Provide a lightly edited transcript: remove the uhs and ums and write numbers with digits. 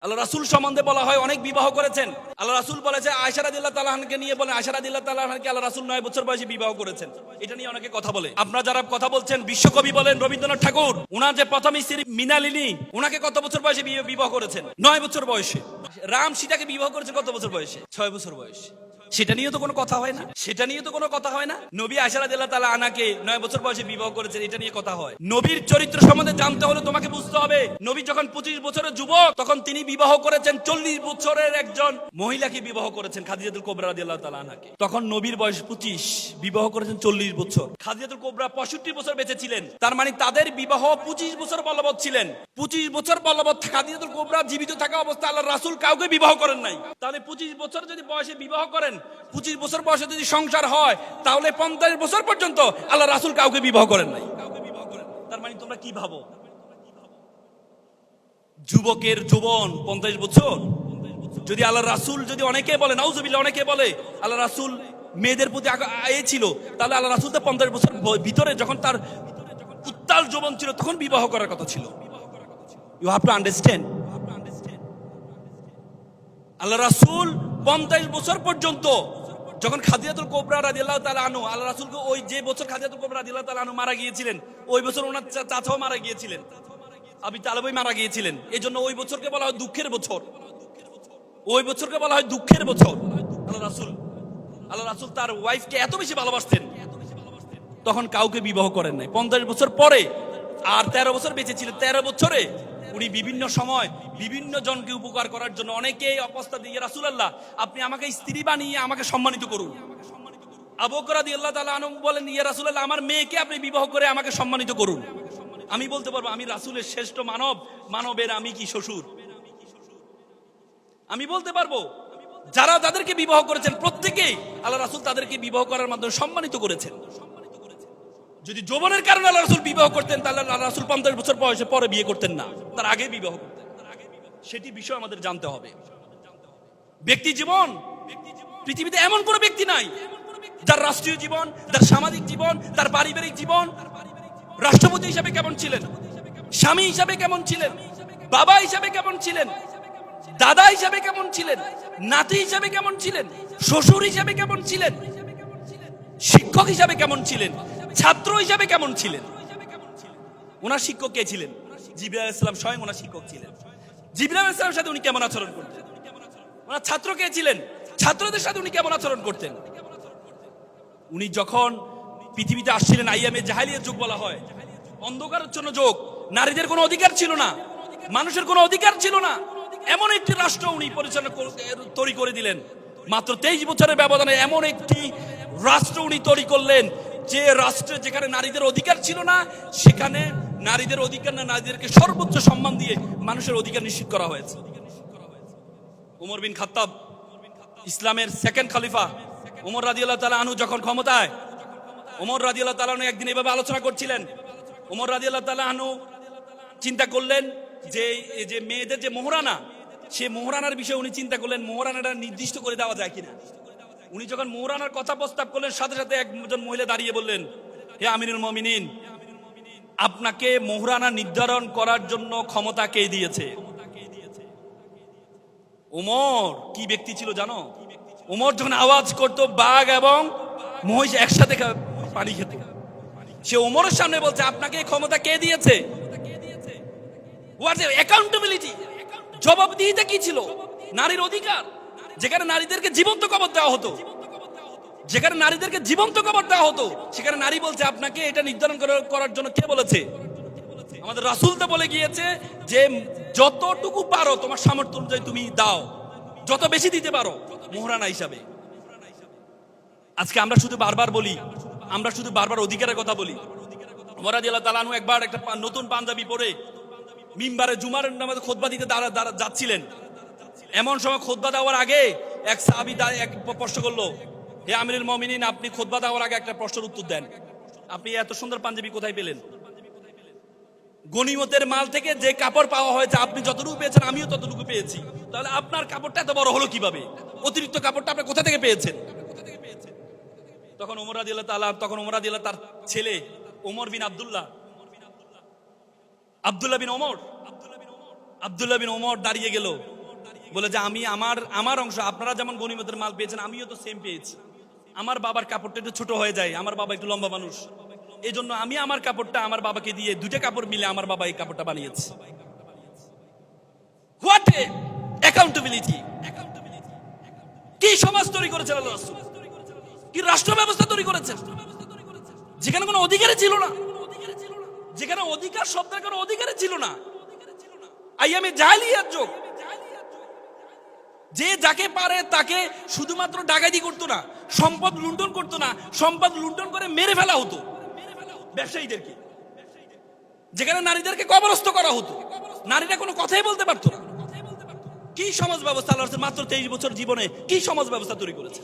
আল্লাহ রাসূল সম্বন্ধে বলা হয় অনেক বিবাহ করেছেন। আল্লাহ রাসূল বলেছে আয়েশা রাদিয়াল্লাহু তাআলা আনহাকে নিয়ে বলেন, আয়েশা রাদিয়াল্লাহু তাআলা আনহাকে আল্লাহ রাসূল 9 বছর বয়সে বিবাহ করেছেন। এটা নিয়ে অনেকে কথা বলে। আপনারা যারা কথা বলছেন, বিশ্বকবি বলেন রবীন্দ্রনাথ ঠাকুর, উনার যে প্রথম স্ত্রী মৃণালিনী, উনাকে কত বছর বয়সে বিবাহ করেছেন? 9 বছর বয়সে। রাম সীতাকে বিবাহ করেছেন কত বছর বয়সে? 6 বছর বয়সে। সেটা নিয়ে তো কোনো কথা হয় না, সেটা নিয়ে তো কোনো কথা হয় না। নবী আয়েশা রাদিয়াল্লাহু তাআলা আনহাকে 9 বছর বয়সে বিবাহ করেছেন, এটা নিয়ে কথা হয়। নবীর চরিত্র সম্বন্ধে জানতে হলে তোমাকে বুঝতে হবে, নবী যখন 25 বছরের যুবক, তখন তিনি বিবাহ করেছেন 40 বছরের একজন মহিলাকে বিবাহ করেছেন, খাদিজাতুল কুবরা রাদিয়াল্লাহু তাআলা আনহাকে। তখন নবীর বয়স 25, বিবাহ করেছেন 40 বছর। খাদিজাতুল কুবরা 65 বছর বেঁচে ছিলেন। তার মানে তাদের বিবাহ 25 বছর বলবৎ ছিলেন। 25 বছর বলবৎ খাদিজাতুল কুবরা জীবিত থাকা অবস্থায় আল্লাহর রাসূল কাউকে বিবাহ করেন নাই। তাহলে 25 বছর যদি বয়সে বিবাহ করেন, 25 বছর বয়সে যদি সংসার হয়, তাহলে 50 বছর পর্যন্ত আল্লাহ রাসূল কাউকে বিবাহ করেন নাই। তার মানে তোমরা কি ভাবো? যুবকের যৌবন 50 বছর? যদি আল্লাহ রাসূল, যদি অনেকে বলে, নাউজুবিল্লাহ, অনেকে বলে আল্লাহ রাসূল মেয়েদের প্রতি ছিল, তাহলে আল্লাহ রাসূল তো 50 বছর ভিতরে যখন তার উত্তাল যৌবন ছিল, তখন বিবাহ করার কথা ছিল। You have to understand. Allah রাসূল 50 বছর পর্যন্ত, যখন খাদিজাতুল কুবরা রাদিয়াল্লাহু তাআলা আনহু, আল্লাহ রাসূলকে ওই যে বছর খাদিজাতুল কুবরা রাদিয়াল্লাহু তাআলা আনহু মারা গিয়েছিলেন, ওই বছর ওনার চাচাও মারা গিয়েছিলেন, আবু তালেবই মারা গিয়েছিলেন। এজন্য ওই বছরকে বলা হয় দুঃখের বছর। ওই বছরকে বলা হয় দুঃখের বছর। আল্লাহ রাসূল তার ওয়াইফকে এত বেশি ভালোবাসতেন, তখন কাউকে বিবাহ করেন নাই। 50 বছর পরে আর 13 বছর বেঁচে ছিলেন। 13 বছরে উনি বিভিন্ন সময় বিভিন্ন জনকে উপকার করার জন্য অনেকেই অবস্থা দিয়ে, রাসূলুল্লাহ আপনি আমাকে স্ত্রী বানিয়ে আমাকে সম্মানিত করুন। আবু বকর রাদিয়াল্লাহু তাআলা আনহু বলেন, ইয়া রাসূলুল্লাহ আমার মেয়েকে আপনি বিবাহ করে আমাকে সম্মানিত করুন। আমি বলতে পারবো আমি রাসূলের শ্রেষ্ঠ মানব, মানবের আমি কি শ্বশুর? আমি বলতে পারবো যারা যাদেরকে বিবাহ করেছেন প্রত্যেকেই আল্লাহ রাসূল তাদেরকে বিবাহ করার মাধ্যমে সম্মানিত করেছেন। যদি যৌবনের কারণে আল্লাহ রাসূল বিবাহ করতেন, তাহলে আল্লাহ রাসূল 50 বছর বয়সে পরে বিয়ে করতেন না, তার আগে বিবাহ করতেন। সেটি বিষয় আমাদের জানতে হবে। ব্যক্তি জীবন, পৃথিবীতে এমন কোনো ব্যক্তি নাই যার রাষ্ট্রীয় জীবন, তার সামাজিক জীবন, তার পারিবারিক জীবন, রাষ্ট্রপতি হিসাবে কেমন ছিলেন, স্বামী হিসাবে কেমন ছিলেন, বাবা হিসাবে কেমন ছিলেন, দাদা হিসাবে কেমন ছিলেন, নাতি হিসাবে কেমন ছিলেন, শ্বশুর হিসাবে কেমন ছিলেন, শিক্ষক হিসাবে কেমন ছিলেন, ছাত্র হিসাবে কেমন ছিলেন। ওনার শিক্ষক কে ছিলেন? জিবরাইল আলাইহিস সালাম স্বয়ং ওনার শিক্ষক ছিলেন। জিবরাইল আলাইহিস সালামের সাথে উনি কেমন আচরণ করতেন? ওনার ছাত্র কে ছিলেন? ছাত্রদের সাথে উনি কেমন আচরণ করতেন? উনি যখন পৃথিবীতে আসছিলেন, আইয়ামে জাহেলিয়াত যুগ বলা হয়, অন্ধকারাচ্ছন্ন যুগ, নারীদের কোনো অধিকার ছিল না, মানুষের কোনো অধিকার ছিল না, এমন একটি রাষ্ট্র উনি পরিচালনা তৈরি করে দিলেন। মাত্র 23 বছরের ব্যবধানে এমন একটি রাষ্ট্র উনি তৈরি করলেন, যে রাষ্ট্রে যেখানে নারীদের অধিকার ছিল না, সেখানে নারীদের অধিকার না, নারীদেরকে সর্বোচ্চ সম্মান দিয়ে মানুষের অধিকার নিশ্চিত করা হয়েছে। ওমর বিন খাত্তাব, ইসলামের সেকেন্ড খলিফা ওমর রাদিয়াল্লাহু তাআলা আনহু যখন ক্ষমতায়, ওমর রাদিয়াল্লাহু তাআলা আনহু একদিন এভাবে আলোচনা করছিলেন। ওমর রাদিয়াল্লাহু তাআলা আনহু চিন্তা করলেন যে মেয়েদের যে মোহরানা, সে মোহরানার বিষয়ে উনি চিন্তা করলেন মোহরানাটা নির্দিষ্ট করে দেওয়া যায় কিনা। উনি যখন মোহরানার কথা প্রস্তাব করলেন, সাথে সাথে একজন মহিলা দাঁড়িয়ে বললেন, হে আমিরুল মুমিনিন, আপনাকে মোহরানা নির্ধারণ করার জন্য ক্ষমতা কে দিয়েছে? ওমর কি ব্যক্তি ছিল জানো? ওমর যখন আওয়াজ করতো, বাঘ এবং মহিষ একসাথে পানি খেত। সে ওমরের সামনে বলছে, আপনাকে ক্ষমতা কে দিয়েছে? অ্যাকাউন্টেবিলিটি, জবাবদিহিতা কি ছিল? নারীর অধিকার, যেখানে নারীদেরকে জীবন্ত কবর দেওয়া হতো, যেখানে নারীদেরকে জীবন্ত কবর দেওয়া হতো, সেখানে নারী বলছে, আপনাকে এটা নির্ধারণ করার জন্য কে বলেছে? আমাদের রাসূল তো বলে গিয়েছে যে যতটুকু পারো তোমার সামর্থ্য অনুযায়ী তুমি দাও, যত বেশি দিতে পারো মোহরানা হিসাবে। আজকে আমরা শুধু বারবার বলি, আমরা শুধু বারবার অধিকারের কথা বলি। ওমর রাদিয়াল্লাহু তাআলা আনহু একবার একটা নতুন পাঞ্জাবি পরে মিম্বারে জুমার নামাজে খুতবা দিতে যাচ্ছিলেন। এমন সময় খুতবা দেওয়ার আগে এক সাহাবী এক প্রশ্ন করলো, হে আমিরুল মুমিনিন, আপনি খুতবা দেওয়ার আগে একটা প্রশ্নের উত্তর দেন। আপনি এত সুন্দর পাঞ্জাবি কোথায় পেলেন? গনিমতের মাল থেকে যে কাপড় পাওয়া হয়েছে, আপনি যতটুকু পেয়েছেন আমিও ততটুকু পেয়েছি, তাহলে আপনার কাপড়টা এত বড় হলো কিভাবে? অতিরিক্ত কাপড়টা আপনি কোথা থেকে পেয়েছেন? তখন ওমর রাদিয়াল্লাহু তাআলা, তার ছেলে ওমর বিন আব্দুল্লাহ বিন ওমর দাঁড়িয়ে গেল। বলে যে আমি আমার আমার অংশ, আপনারা যেমন গনিমতের মাল পেয়েছেন আমিও তো সেম পেয়েছি। আমার বাবার কাপড়টা একটু ছোট হয়ে যায়, আমার বাবা একটু লম্বা মানুষ, এই জন্য আমি আমার কাপড়টা আমার বাবাকে দিয়ে দুইটা কাপড় মিলে আমার বাবা এই কাপড়টা বানিয়েছে। What accountability! কি সমাজ তৈরি করেছেন আল্লাহ রাসূল, কি রাষ্ট্র ব্যবস্থা তৈরি করেছেন যেখানে কোনো অধিকারই ছিল না, যেখানে অধিকার শব্দের কোনো অধিকারই ছিল না। আইয়ামে জাহেলিয়াত যুগ। যে যাকে পারে তাকে শুধুমাত্র ডাকাতি করতো না, সম্পদ লুণ্ঠন করতো না, সম্পদ লুণ্ঠন করে মেরে ফেলা হতো ব্যবসায়ীদেরকে। যেখানে নারীদেরকে কবরস্থ করা হতো, নারীরা কোনো কথাই বলতে পারতো না। কি সমাজ ব্যবস্থা আল্লাহ রাসূল মাত্র 23 বছর জীবনে কি সমাজ ব্যবস্থা তৈরি করেছে!